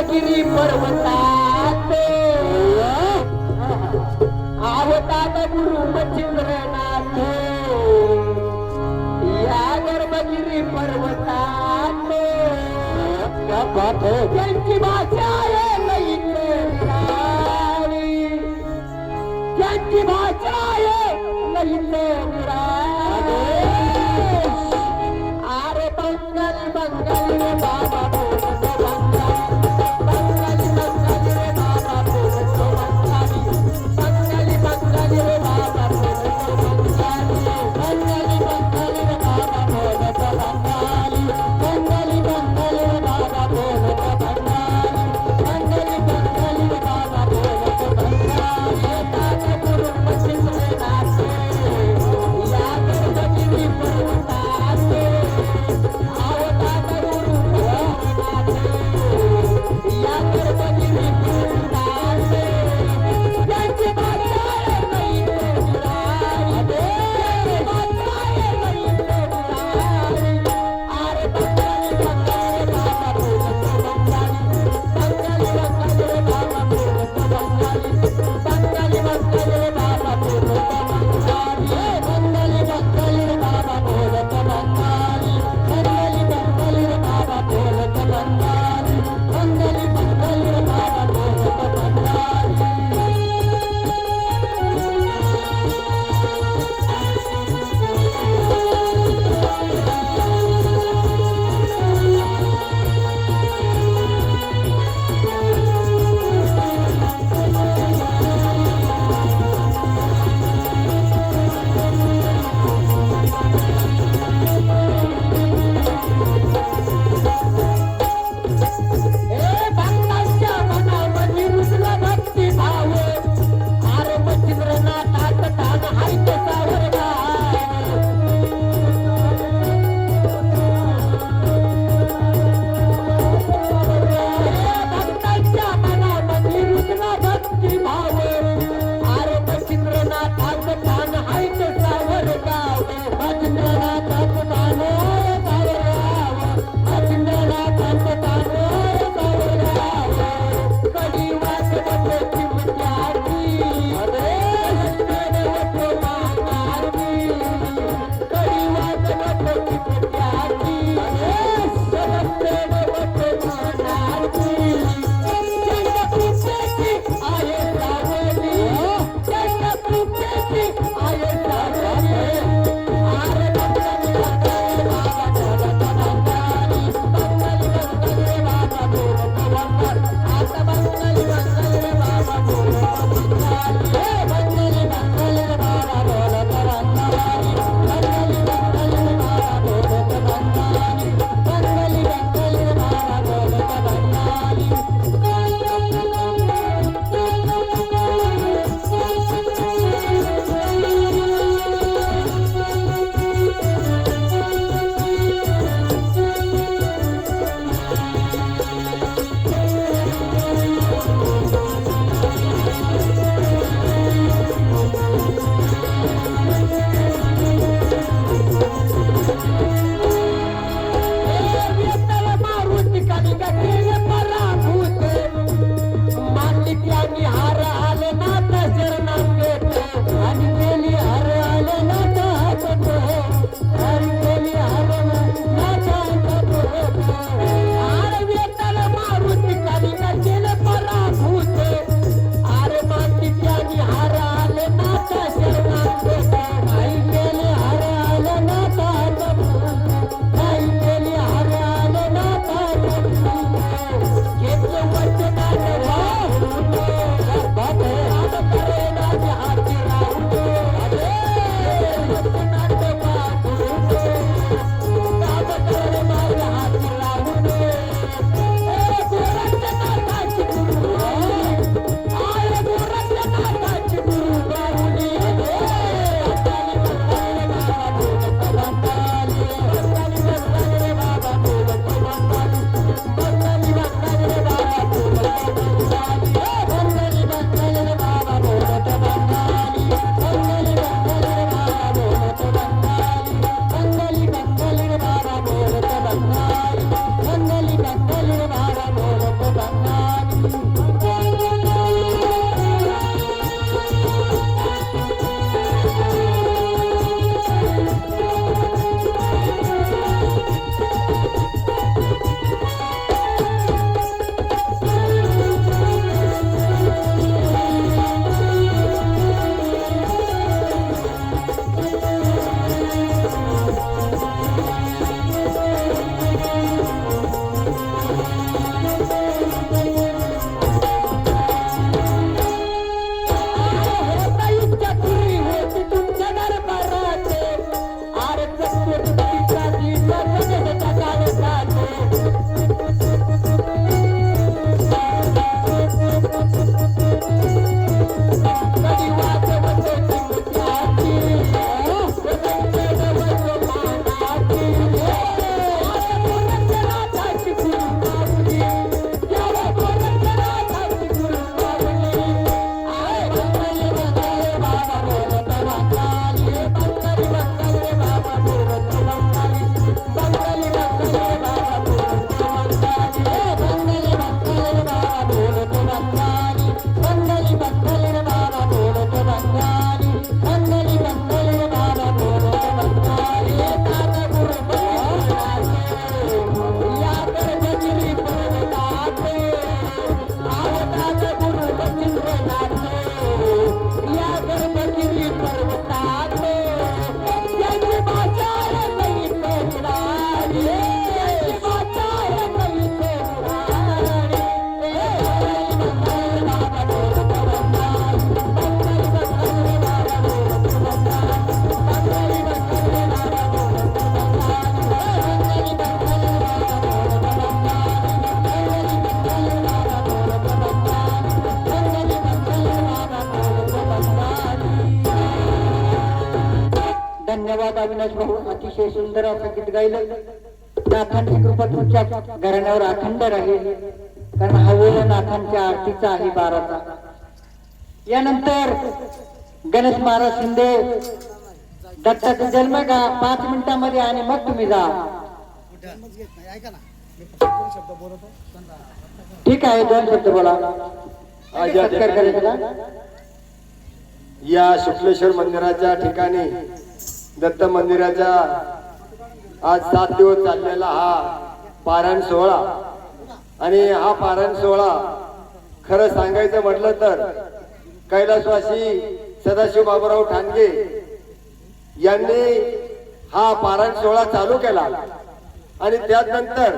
गर्भगिरी पर्वतात आवतात गुरु मच्छिंद्रनाथ या गर्भगिरी पर्वतात त्यांची भाषा आहे निराळी त्यांची भाषा आहे निराळी अरे बंगाली बंगाली रे बाबा बोलतो बंगाली बंगाली रे बाबा बोलतो बंगाली बंगाली रे बाबा बोलतो बंगाली बंगाली रे बाबा बोलतो बंगाली बंगाली रे बाबा बोलतो बंगाली बंगाली रे बाबा बोलतो बंगाली ताके गुरु मच्छिंद्रनाथ या गर्भगिरी पर्वतात आवतात गुरु मच्छिंद्रनाथ या गर्भगिरी पर्वतात त्यांची भाषा आहे निराळी त्यांची भाषा आहे निराळी अरे बंगाली बंगाली रे बाबा बोलतो बंगाली बंगाली रे बाबा बोलतो बंगाली बंगाली रे बाबा बोलतो बंगाली बंगाली रे बाबा बोलतो बंगाली बंगाली रे बाबा बोलतो बंगाली बंगाली रे बाबा बोलतो बंगाली भक्तांच्या मनामध्ये रुजला भक्ती भाव अरे मच्छिंद्रनाथ तान हाय सावर भक्तांच्या मनामध्ये रुजला भक्ती भाव अरे मच्छिंद्रनाथ तान हाय सावर गाव मच्छिंद्रनाथ तान मच्छिंद्रनाथ तान कडी वाट बघती मुत्याची अरे वटो मारती कडी वाट बघती मुत्याची अरे सरप्रेम वटो मारती चंद्रपुरेची आहे सावली चंद्रपुरेची आहे सावली अरे बंगाली बंगाली बाबा बोलतो बंगाली बंगाली रे बाबा बोलतो बंगाली आता बंगाली रे बाबा बोलतो बंगाली बंगाली रे बाबा बोलतो बंगाली बंगाली रे बाबा बोलतो बंगाली बंगाली रे बाबा बोलतो मारुती कधी गतीने पराभूत मालिक्यानी हार आले नाथ शरणांगेत आणि केली हार आले नाथ हातात आणि केली हार नाथ हातात अरे वेताल मारुती कधी गतीने पराभूत अरे मालिक्यानी हार आले नाथ शरणांगेत आई केली हार आले नाथ हातात आई केली हार आले नाथ हातात धन्यवाद अविनाश भाऊ, अतिशय सुंदर असं गीत गायलं. नाथांची कृपा तुमच्या घराण्यावर अखंड राहील, कारण हा वेळ नाथांच्या आरतीचा आहे 12चा. यानंतर गणेश महाराज शिंदे दत्ताचा जन्म का 5 मिनिटांमध्ये आणि मग तुम्ही जा. ठीक आहे, 2 शब्द बोला. सत्कार करायचा या शुक्लेश्वर मंदिराच्या ठिकाणी दत्त मंदिराच्या आज 7 दिवस चाललेला हा पारायण सोहळा. आणि हा पारायण सोहळा खरं सांगायचं म्हटलं तर कैलासवासी सदाशिव बाबूराव ठाणगे यांनी हा पारायण सोहळा चालू केला आणि त्यानंतर